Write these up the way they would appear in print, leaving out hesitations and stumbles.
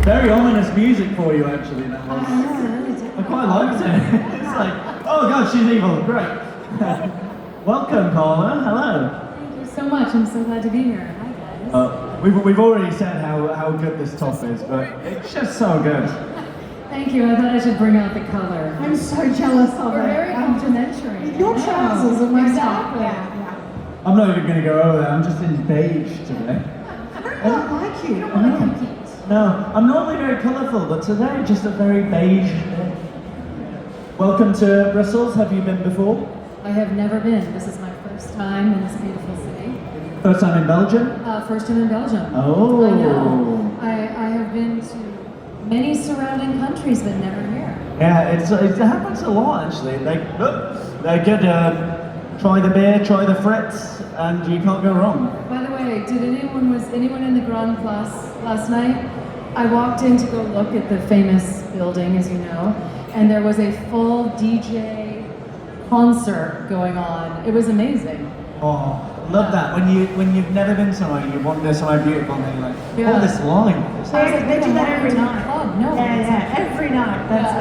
Very ominous music for you, actually. That was. I quite liked it. It's like, oh god, she's evil. Great. Welcome, Carla. Hello. Thank you so much. I'm so glad to be here. Hi, guys. We've already said how good this top is, but it's just so good. Thank you. I thought I should bring out the color. I'm so jealous of We're it. very complementary. Your trousers are my Exactly. Yeah. I'm not even going to go over there. I'm just in beige today. I don't like you. You don't want to compete. No, I'm normally very colourful, but today just a very beige day. Welcome to Brussels. Have you been before? I have never been. This is my first time in this beautiful city. First time in Belgium? First time in Belgium. Oh. I know. I have been to many surrounding countries, but never here. Yeah, it happens a lot actually. They're good. Try the beer, try the Fritz, and you can't go wrong. By the way, was anyone in the Grand Place last night? I walked in to go look at the famous building, as you know, and there was a full DJ concert going on. It was amazing. Oh, love that. When you've never been somewhere, you wander somewhere beautiful, and then you're like, oh, this line. They do that every night. Oh, no. Yeah, every night. That's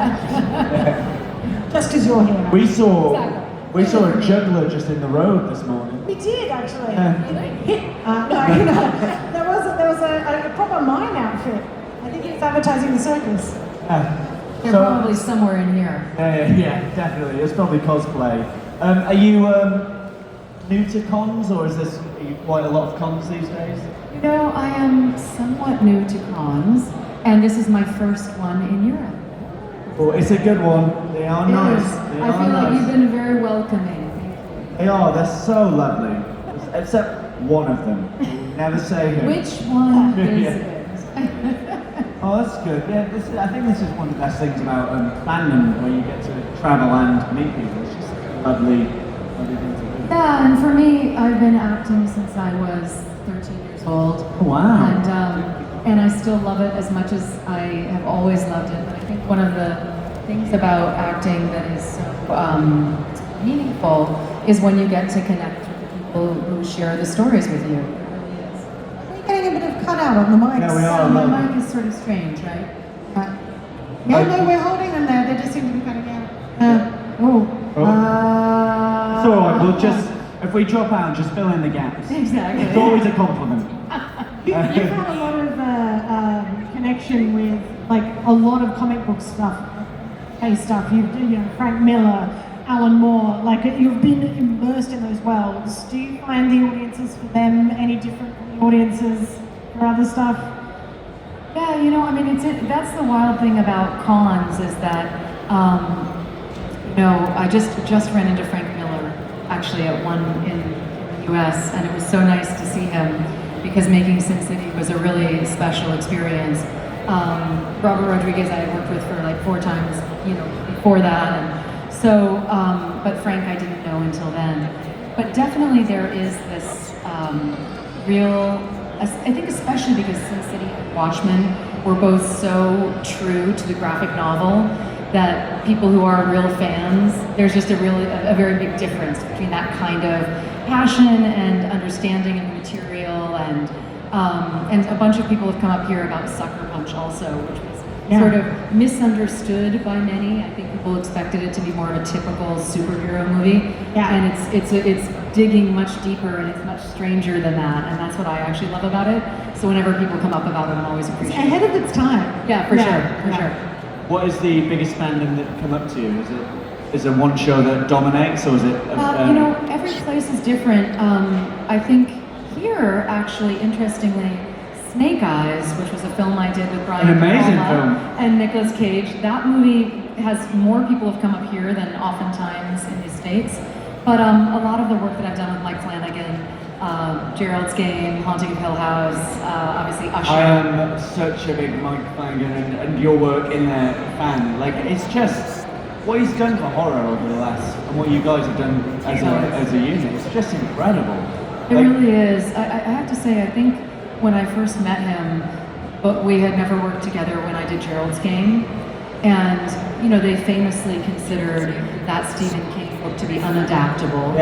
it. Just because you're here. We saw a juggler just in the road this morning. We did actually. Yeah. There was a proper mime outfit. I think he was advertising the circus. They're probably somewhere in here. Yeah, definitely. It's probably cosplay. Are you new to cons, or are you quite a lot of cons these days? You know, I am somewhat new to cons, and this is my first one in Europe. Well, it's a good one. They are nice. I feel like you've been very welcoming. Thank you. They are. They're so lovely. Except one of them. Never say who. Which one is Yeah. it? Oh, that's good. Yeah, I think this is one of the best things about fandom, where you get to travel and meet people. It's just a lovely thing to do. Yeah, and for me, I've been acting since I was 13 years old. Wow. And I still love it as much as I have always loved it. But I think one of the things about acting that is so meaningful is when you get to connect with the people who share the stories with you. It really is. We're getting a bit of cutout on the mics. Yeah, we are. My mic is sort of strange, right? No, we're holding them there. They just seem to be cutting out. It's alright, we'll just, if we drop out, just fill in the gaps. Exactly. It's always a compliment. You've had a lot of connection with like a lot of comic book stuff, Frank Miller, Alan Moore, like you've been immersed in those worlds. Do you find the audiences for them any different from the audiences for other stuff? Yeah, you know, I mean, that's the wild thing about cons is that, you know, I just ran into Frank Miller actually at one in the US, and it was so nice to see him because making Sin City was a really special experience. Robert Rodriguez I had worked with for like 4 times, you know, before that, and so, but Frank I didn't know until then. But definitely there is this real, I think especially because Sin City and Watchmen were both so true to the graphic novel that people who are real fans, there's just a very big difference between that kind of passion and understanding of the material, and a bunch of people have come up here about Sucker Punch also, which was sort of misunderstood by many. I think people expected it to be more of a typical superhero movie, and it's digging much deeper and it's much stranger than that, and that's what I actually love about it. So whenever people come up about it, I'm always appreciative. Ahead of its time. Yeah, for sure. What is the biggest fandom that come up to you? Is there one show that dominates, or is it? You know, every place is different. I think here, actually, interestingly, Snake Eyes, which was a film I did with Brian An amazing film. and Nicolas Cage. That movie has more people have come up here than oftentimes in the States. But a lot of the work that I've done with Mike Flanagan, Gerald's Game, Haunting of Hill House, obviously Usher. I am such a big Mike Flanagan and your work in there fan. Like, it's just what he's done for horror over the last, and what you guys have done as a unit. It's just incredible. It really is. I have to say, I think when I first met him, but we had never worked together when I did Gerald's Game, and you know they famously considered that Stephen King book to be unadaptable.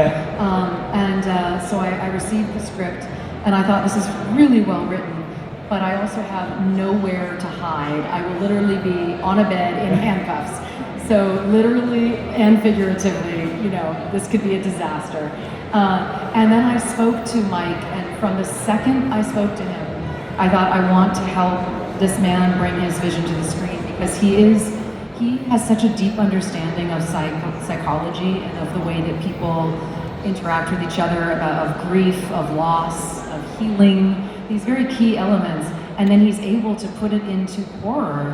So I received the script, and I thought this is really well written, but I also have nowhere to hide. I will literally be on a bed in handcuffs. So literally and figuratively, this could be a disaster. And then I spoke to Mike, and from the second I spoke to him, I thought, I want to help this man bring his vision to the screen, because he has such a deep understanding of psychology and of the way that people interact with each other, of grief, of loss, of healing, these very key elements. And then he's able to put it into horror.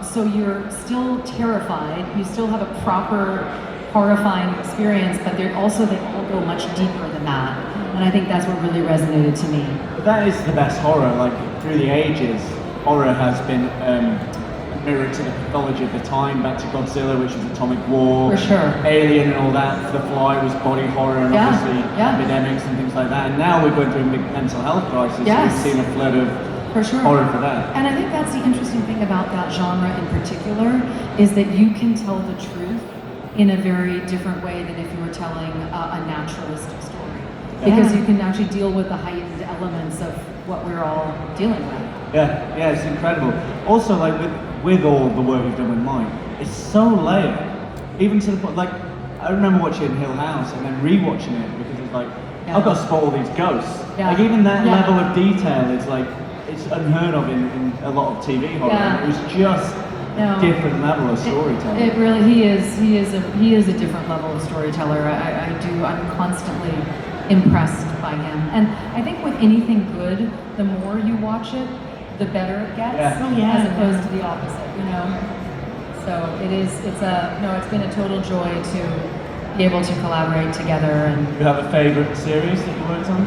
So you're still terrified, you still have a proper horrifying experience, but they all go much deeper than that. And I think that's what really resonated to me. But that is the best horror. Like, through the ages, horror has been a mirror to the pathology of the time, back to Godzilla, which was atomic war, For sure. Alien and all that. The Fly was body horror, and obviously epidemics and things like that. And now we're going through a big mental health crisis, so we've seen a flood of For sure. horror for that. And I think that's the interesting thing about that genre in particular, is that you can tell the truth in a very different way than if you were telling a naturalistic story. Because you can actually deal with the heightened elements of what we're all dealing with. Yeah, it's incredible. Also, like with all the work you've done with Mike, it's so layered. Even to the point, like, I remember watching Hill House and then rewatching it, because it's like, I've got to spot all these ghosts. Like, even that level of detail is like, it's unheard of in a lot of TV horror. And it was just a different level of storytelling. It really, he is a different level of storyteller. I'm constantly impressed by him. And I think with anything good, the more you watch it, the better it gets, as opposed to the opposite, So it's been a total joy to be able to collaborate together. And you have a favorite series that you worked on?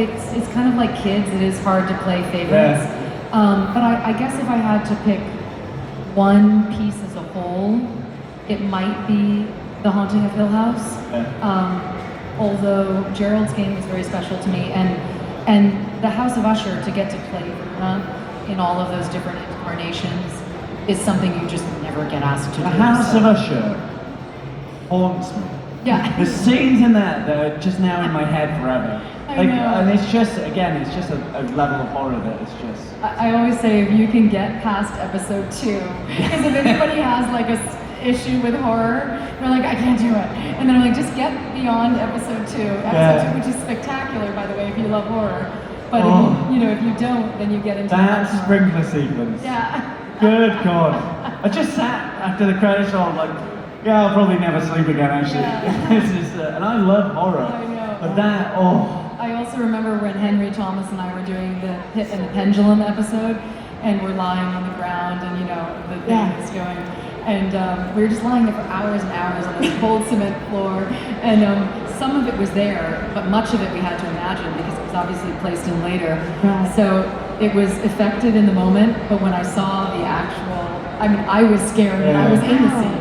It's kind of like kids. It is hard to play favorites. But I guess if I had to pick one piece as a whole, it might be The Haunting of Hill House. Although Gerald's game was very special to me, and the House of Usher, to get to play Verna in all of those different incarnations, is something you just never get asked to do. The House of Usher haunts me. Yeah. The scenes in that are just now in my head forever. I know. And it's just a level of horror that is just... I always say, if you can get past episode 2, because if anybody has like a issue with horror, they're like, I can't do it. And then I'm like, just get beyond episode 2. Episode 2, which is spectacular, by the way, if you love horror. But if you don't, then you get into that sprinkler sequence. Yeah. Good God. I just sat after the credits roll, like, I'll probably never sleep again, actually. And I love horror. I know. But that, I also remember when Henry Thomas and I were doing the Pit and the Pendulum episode, and we're lying on the ground, and the thing is going, and we were just lying there for hours and hours on this cold cement floor, and some of it was there, but much of it we had to imagine, because it was obviously placed in later. So it was effective in the moment, but when I saw the actual, I was scared, and I was in the scene.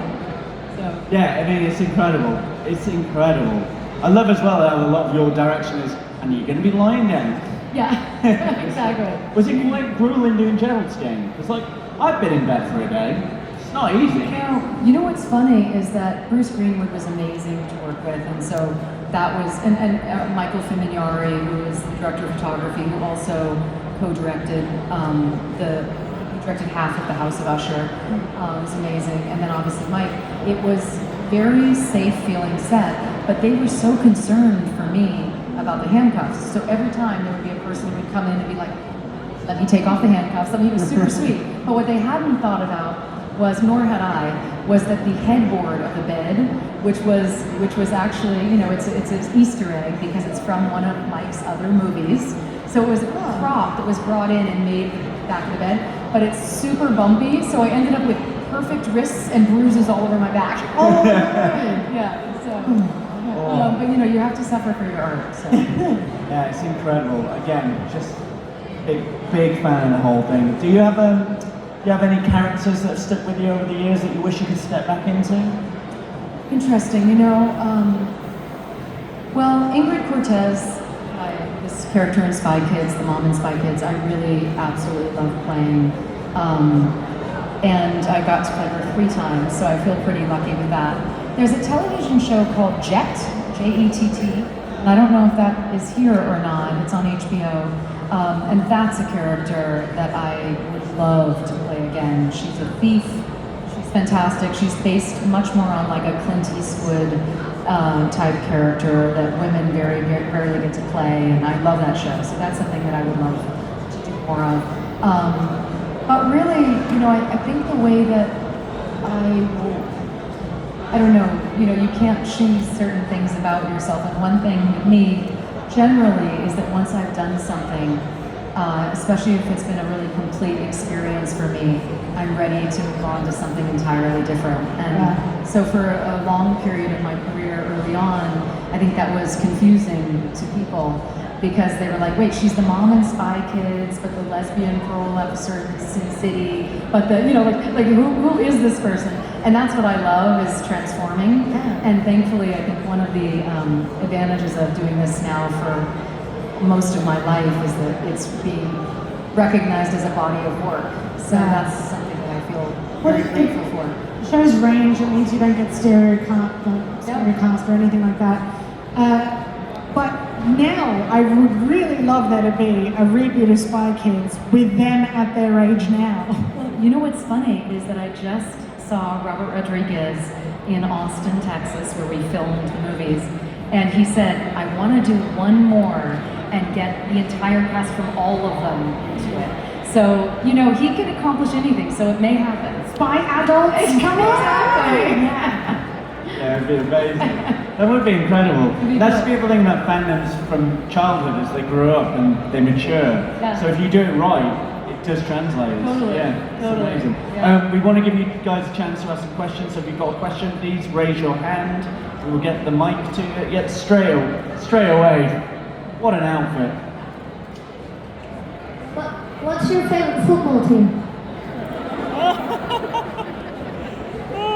So. Yeah, it's incredible. It's incredible. I love as well how a lot of your direction is, and you're going to be lying down. Yeah, exactly. Was it quite grueling doing Gerald's game? Because, like, I've been in bed for a day. It's not easy. You know what's funny is that Bruce Greenwood was amazing to work with, and so that was, and Michael Fimignari, who is the director of photography, who also co-directed directed half of the House of Usher, was amazing. And then obviously Mike. It was very safe feeling set, but they were so concerned for me about the handcuffs. So every time there would be a person who would come in and be like, let me take off the handcuffs. He was super sweet. But what they hadn't thought about was, nor had I, was that the headboard of the bed, which was actually, it's an Easter egg because it's from one of Mike's other movies. So it was a prop that was brought in and made the back of the bed, but it's super bumpy, so I ended up with perfect wrists and bruises all over my back. Yeah, so... but you have to suffer for your art. So. Yeah, it's incredible. Again, just big fan of the whole thing. Do you have any characters that have stuck with you over the years that you wish you could step back into? Interesting. Well, Ingrid Cortez, this character in Spy Kids, the mom in Spy Kids, I really absolutely love playing. And I got to play her 3 times, so I feel pretty lucky with that. There's a television show called Jet, J-E-T-T, and I don't know if that is here or not. It's on HBO. And that's a character that I would love to play again. She's a thief. She's fantastic. She's based much more on like a Clint Eastwood type character that women very, very rarely get to play, and I love that show. So that's something that I would love to do more of. But really, you know, I think the way that I don't know, you know, you can't choose certain things about yourself. And one thing with me, generally, is that once I've done something, especially if it's been a really complete experience for me, I'm ready to move on to something entirely different. And so for a long period of my career early on, I think that was confusing to people because they were like, wait, she's the mom in Spy Kids, but the lesbian parole officer in Sin City, but the, you know, like who is this person? And that's what I love, is transforming. And thankfully, I think one of the advantages of doing this now for most of my life is that it's being recognized as a body of work. So that's something that I feel very grateful for. Shows range, it means you don't get stereocast or anything like that. But now I would really love there to be a reboot of Spy Kids with them at their age now. Well, you know what's funny is that I just saw Robert Rodriguez in Austin, Texas, where we filmed movies, and he said, I want to do one more and get the entire cast from all of them into it. So, you know, he can accomplish anything, so it may happen. Spy adults, come on! Exactly. Yeah, it'd be amazing. That would be incredible. That's the beautiful thing about fandoms from childhood, is they grow up and they mature. Yeah. So if you do it right, it does translate. Totally. Yeah, it's Totally. amazing. Yeah. We want to give you guys a chance to ask some questions. So if you've got a question, please raise your hand. We will get the mic to you. Yeah, straight away. What an outfit. What's your favorite football team?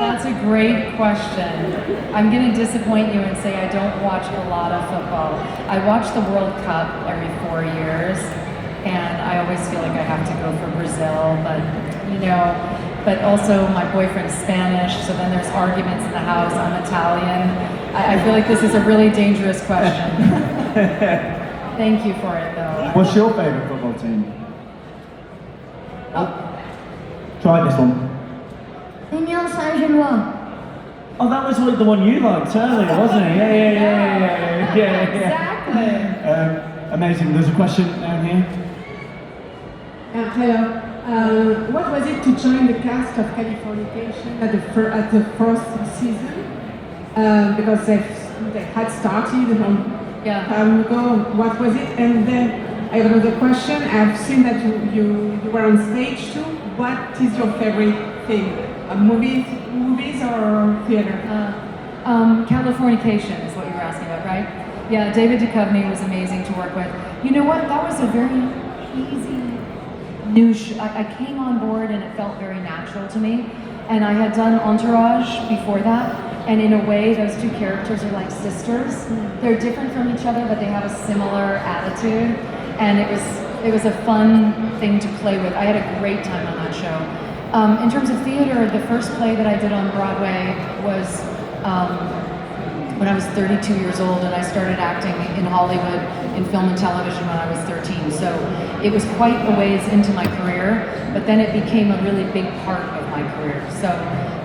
That's a great question. I'm going to disappoint you and say I don't watch a lot of football. I watch the World Cup every 4 years, and I always feel like I have to go for Brazil, but also my boyfriend's Spanish, so then there's arguments in the house. I'm Italian. I feel like this is a really dangerous question. Thank you for it, though. What's your favourite football team? Try this one. Union Saint-Gilloise. Oh, that was the one you liked earlier, wasn't it? Yeah. Exactly. Amazing. There's a question down here. Hello. What was it to join the cast of Californication at the first season? Because they had started a long time ago. What was it? And then I have another question. I've seen that you were on stage too. What is your favorite thing? Movies or theater? Californication is what you were asking about, right? Yeah, David Duchovny was amazing to work with. You know what? That was a very easy new show. I came on board and it felt very natural to me. And I had done Entourage before that. And in a way, those two characters are like sisters. They're different from each other, but they have a similar attitude. And it was a fun thing to play with. I had a great time on that show. In terms of theater, the first play that I did on Broadway was when I was 32 years old, and I started acting in Hollywood in film and television when I was 13. So it was quite a ways into my career, but then it became a really big part of my career. So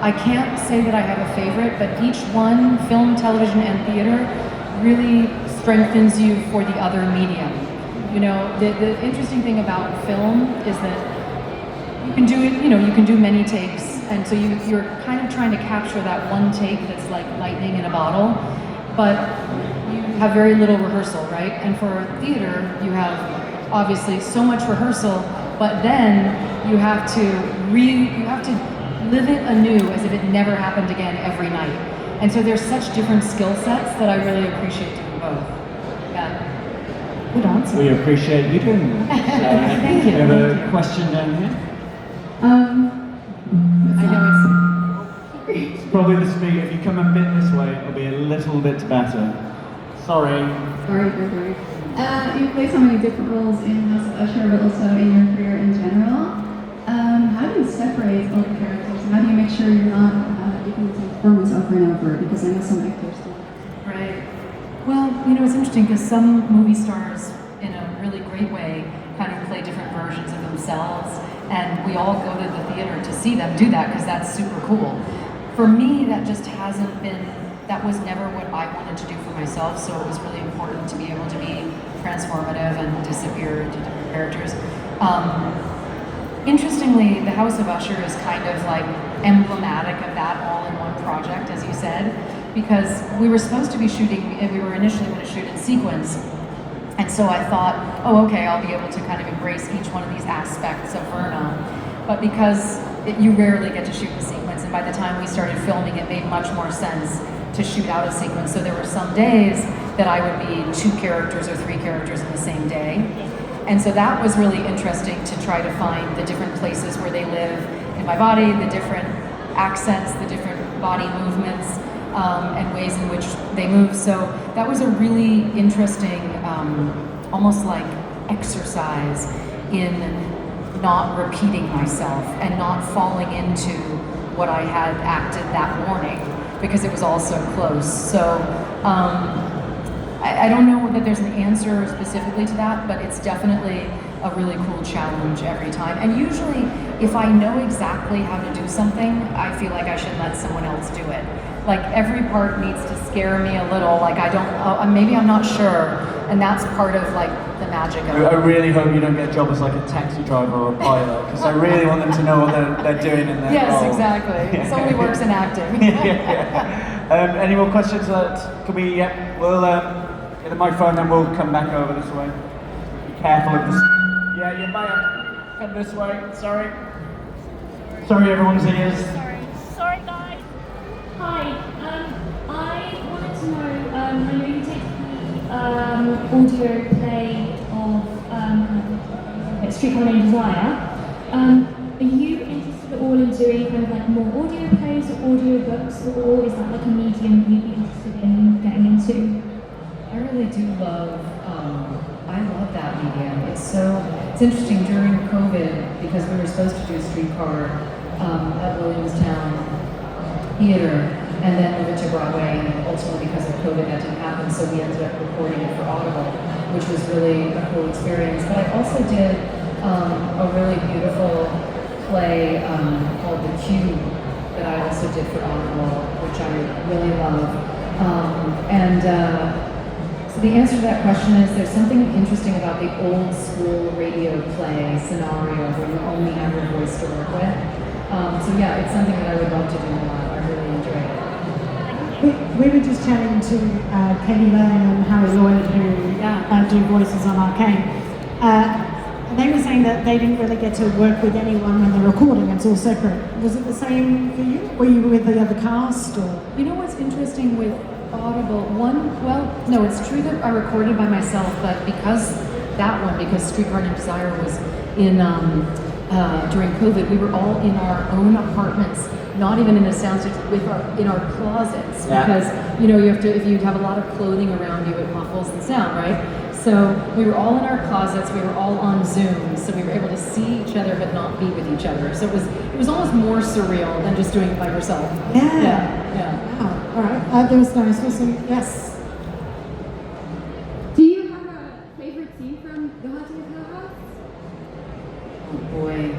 I can't say that I have a favorite, but each one, film, television, and theater, really strengthens you for the other medium. You know, the interesting thing about film is that you can do it, you can do many takes, and so you're kind of trying to capture that one take that's like lightning in a bottle, but you have very little rehearsal, right? And for theater, you have obviously so much rehearsal, but then you have to live it anew as if it never happened again every night. And so there's such different skill sets that I really appreciate doing both. Yeah. Good answer. We appreciate you doing that. Thank you. We have a question down here. I know It's probably the speed. If you come a bit this way, it'll be a little bit better. Sorry. Sorry, Gregory. You play so many different roles in House of Usher, but also in your career in general. How do you separate all the characters? And how do you make sure you're not giving the same performance over and over? Because I know some actors do. Right. Well, it's interesting because some movie stars, in a really great way, themselves, and we all go to the theater to see them do that because that's super cool. For me, that just hasn't been, that was never what I wanted to do for myself, so it was really important to be able to be transformative and disappear into different characters. Interestingly, The House of Usher is kind of like emblematic of that all-in-one project, as you said, because we were supposed to be shooting, we were initially going to shoot in sequence, and so I thought, oh, okay, I'll be able to kind of embrace each one of these aspects of Verna, but because you rarely get to shoot in sequence, and by the time we started filming, it made much more sense to shoot out of sequence, so there were some days that I would be 2 characters or 3 characters in the same day. And so that was really interesting to try to find the different places where they live in my body, the different accents, the different body movements, and ways in which they move. So that was a really interesting, almost like exercise in not repeating myself and not falling into what I had acted that morning, because it was all so close. So I don't know that there's an answer specifically to that, but it's definitely a really cool challenge every time. And usually, if I know exactly how to do something, I feel like I should let someone else do it. Like every part needs to scare me a little, like I don't, maybe I'm not sure, and that's part of like the magic of it. I really hope you don't get a job as like a taxi driver or a pilot, because I really want them to know what they're doing in their Yes, role. exactly. Somebody works in acting. Any more questions? Can we, we'll get the microphone, then we'll come back over this way. Be careful of this. Yeah, you might have come this way. Sorry. Sorry, everyone's ears. Sorry, guys. Hi. I wanted to know. I know you take the audio play of Streetcar Named Desire. Are you interested at all in doing kind of like more audio plays or audio books, or is that like a medium you'd be interested in getting into? I really do love, I love that medium. It's interesting during COVID, because we were supposed to do Streetcar at Williamstown Theater, and then move it to Broadway, and ultimately because of COVID that didn't happen, so we ended up recording it for Audible, which was really a cool experience. But I also did a really beautiful play called The Cube that I also did for Audible, which I really love. So the answer to that question is there's something interesting about the old school radio play scenario where you only have your voice to work with. So yeah, it's something that I would love to do a lot. I really enjoy it. We were just chatting to Katie Lane and Harry Lloyd, who do voices on Arcane. They were saying that they didn't really get to work with anyone when they're recording, it's all separate. Was it the same for you? Were you with the other cast? Or? You know what's interesting with Audible? No, it's true that I recorded by myself, but because Streetcar Named Desire was in, during COVID, we were all in our own apartments, not even in a soundstage, in our closets, because if you have a lot of clothing around you, it muffles the sound, right? So we were all in our closets, we were all on Zoom, so we were able to see each other but not be with each other. So it was almost more surreal than just doing it by yourself. Yeah. Wow. All right. There was nice. Yes. Do you have a favorite scene from The Haunting of Hill House? Oh boy.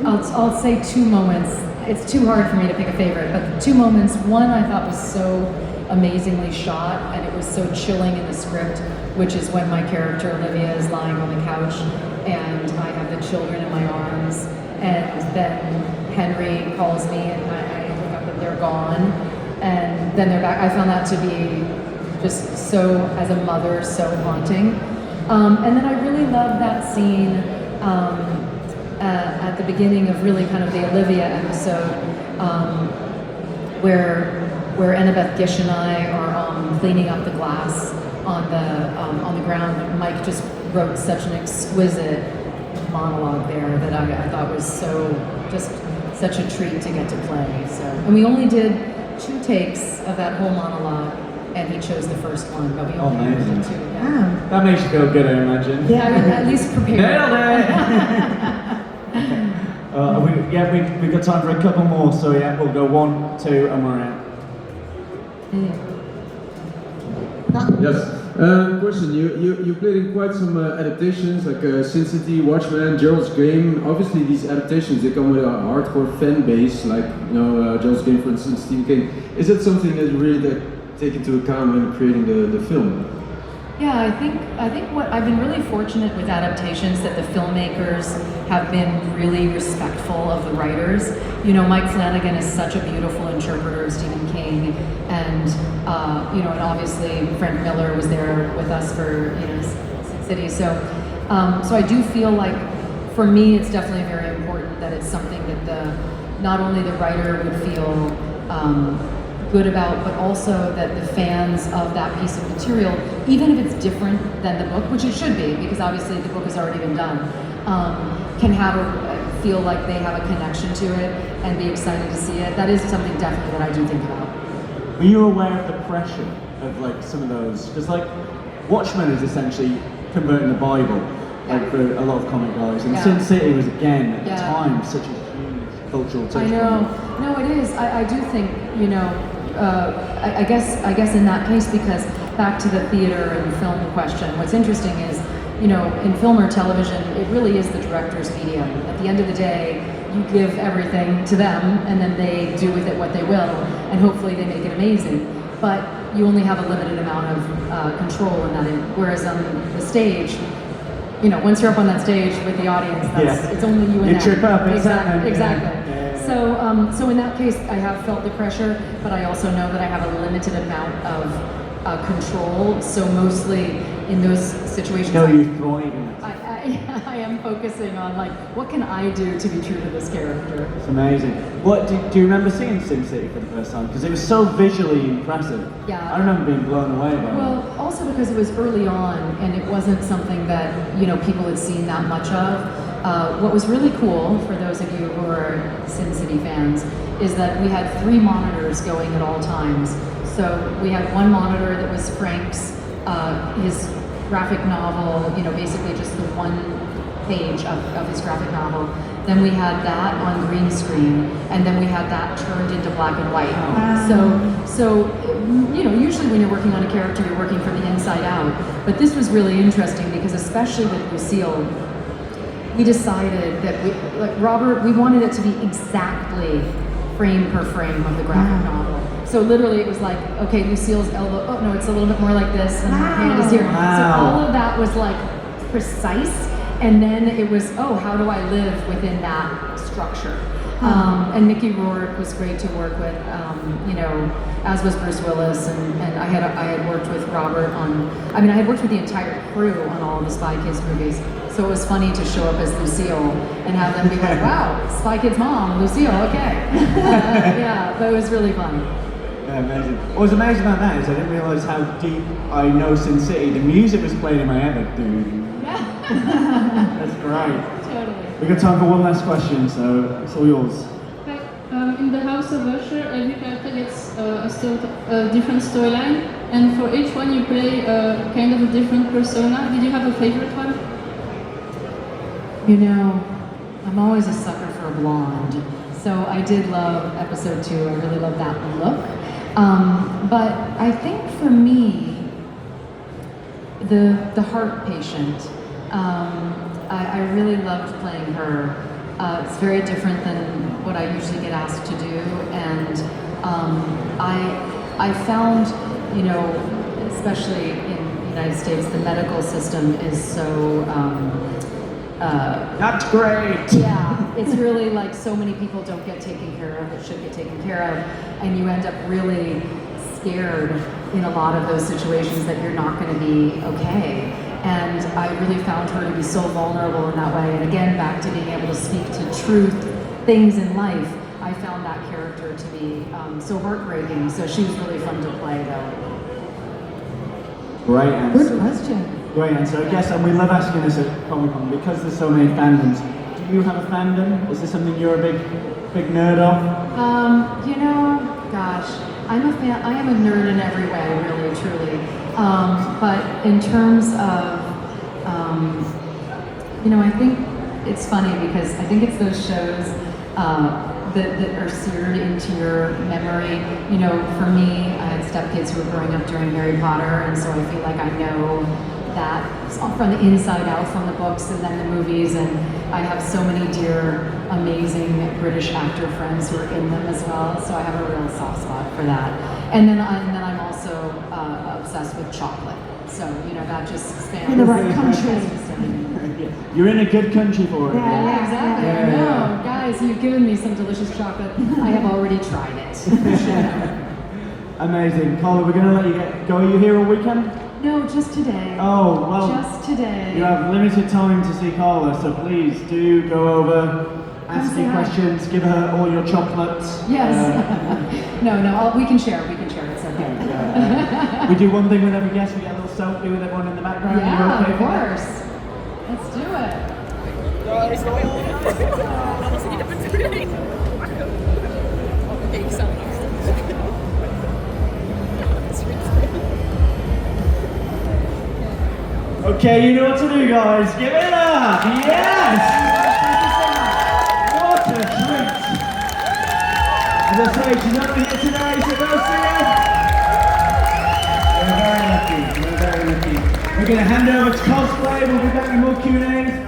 I'll say 2 moments. It's too hard for me to pick a favorite, but the 2 moments, one I thought was so amazingly shot, and it was so chilling in the script, which is when my character Olivia is lying on the couch and I have the children in my arms, and then Henry calls me and I look up and they're gone, and then they're back. I found that to be just so, as a mother, so haunting. And then I really love that scene at the beginning of really kind of the Olivia episode, where Annabeth Gish and I are cleaning up the glass on the ground. Mike just wrote such an exquisite monologue there that I thought was just such a treat to get to play. So, and we only did 2 takes of that whole monologue, and he chose the first one, but we only did 2. Yeah. That makes you feel good, I imagine. Yeah, at least prepared. Nailed it! We've got time for a couple more, so yeah, we'll go 1, 2, and we're out. Yes. Question, you played in quite some adaptations like Sin City, Watchmen, Gerald's Game. Obviously these adaptations, they come with a hardcore fan base, like, you know, Gerald's Game, for instance, Stephen King. Is that something that you really take into account when creating the film? Yeah, I think what I've been really fortunate with adaptations that the filmmakers have been really respectful of the writers. You know, Mike Flanagan is such a beautiful interpreter of Stephen King, and you know, and obviously Frank Miller was there with us for, you know, Sin City. So I do feel like, for me, it's definitely very important that it's something that not only the writer would feel good about, but also that the fans of that piece of material, even if it's different than the book, which it should be, because obviously the book has already been done, can feel like they have a connection to it and be excited to see it. That is something definitely that I do think about. Were you aware of the pressure of like some of those? Because like Watchmen is essentially converting the Bible, like for a lot of comic guys, and Sin City was again at the time such a huge cultural touch. I know. No, it is. I do think, you know, I guess in that case, because back to the theater and film question, what's interesting is, you know, in film or television, it really is the director's medium. At the end of the day, you give everything to them, and then they do with it what they will, and hopefully they make it amazing. But you only have a limited amount of control in that. Whereas on the stage, you know, once you're up on that stage with the audience, it's only you and them. You trip up, exactly. Yeah. So in that case, I have felt the pressure, but I also know that I have a limited amount of control. So mostly in those situations, you thrive in it. I am focusing on like, what can I do to be true to this character? It's amazing. What do you remember seeing Sin City for the first time? Because it was so visually impressive. Yeah. I remember being blown away by it. Well, also because it was early on and it wasn't something that, you know, people had seen that much of. What was really cool for those of you who are Sin City fans is that we had 3 monitors going at all times. So we had one monitor that was Frank's, his graphic novel, you know, basically just the one page of his graphic novel. Then we had that on green screen, and then we had that turned into black and white. So you know, usually when you're working on a character, you're working from the inside out. But this was really interesting because, especially with Lucille, we decided that we wanted it to be exactly frame per frame of the graphic novel. So literally it was like, okay, Lucille's elbow, oh no, it's a little bit more like this, and her hand is here. So all of that was like precise, and then it was, oh, how do I live within that structure? And Mickey Rourke was great to work with, you know, as was Bruce Willis, and I had worked with Robert I had worked with the entire crew on all of the Spy Kids movies. So it was funny to show up as Lucille and have them be like, wow, Spy Kids mom, Lucille, okay. Yeah, but it was really fun. Yeah, amazing. What was amazing about that is I didn't realise how deep I know Sin City. The music was playing in my head, like, dude. Yeah. That's great. Totally. We got time for one last question, so it's all yours. In the House of Usher, every character gets a different storyline, and for each one you play kind of a different persona. Did you have a favorite one? You know, I'm always a sucker for a blonde. So I did love episode 2. I really love that look. But I think for me, the heart patient, I really loved playing her. It's very different than what I usually get asked to do, and I found, you know, especially in the United States, the medical system is so That's great! Yeah, it's really like so many people don't get taken care of that should get taken care of, and you end up really scared in a lot of those situations that you're not going to be okay. And I really found her to be so vulnerable in that way. And again, back to being able to speak to truth, things in life, I found that character to be so heartbreaking. So she was really fun to play, though. Great answer. Good question. Great answer. I guess, and we love asking this at Comic-Con because there's so many fandoms. Do you have a fandom? Is this something you're a big nerd of? You know, gosh, I am a nerd in every way, really, truly. But in terms of, you know, I think it's funny because I think it's those shows that are seared into your memory. You know, for me, I had stepkids who were growing up during Harry Potter, and so I feel like I know that from the inside out from the books and then the movies, and I have so many dear, amazing British actor friends who are in them as well, so I have a real soft spot for that. And then I'm also obsessed with chocolate, so you know that just spans In the right country. You're in a good country for it. Yeah, exactly. Yeah, I know. yeah. Guys, you've given me some delicious chocolate. I have already tried it. Amazing. Carla, we're going to let you go. Are you here all weekend? No, just today. Oh, well. Just today. You have limited time to see Carla, so please do go over, ask say her hi. questions, give her all your chocolates. Yes. No, we can share. It's okay. We do one thing with every guest, we get a little selfie with everyone in the background. Yeah, You're okay of with that? course. Let's do it. Okay, you know what to do, guys. Give it up! Yes! What a treat! As I say, she's not here today, so go see her! We're very lucky. We're very lucky. We're going to hand over to cosplay. We'll be back with more Q&As.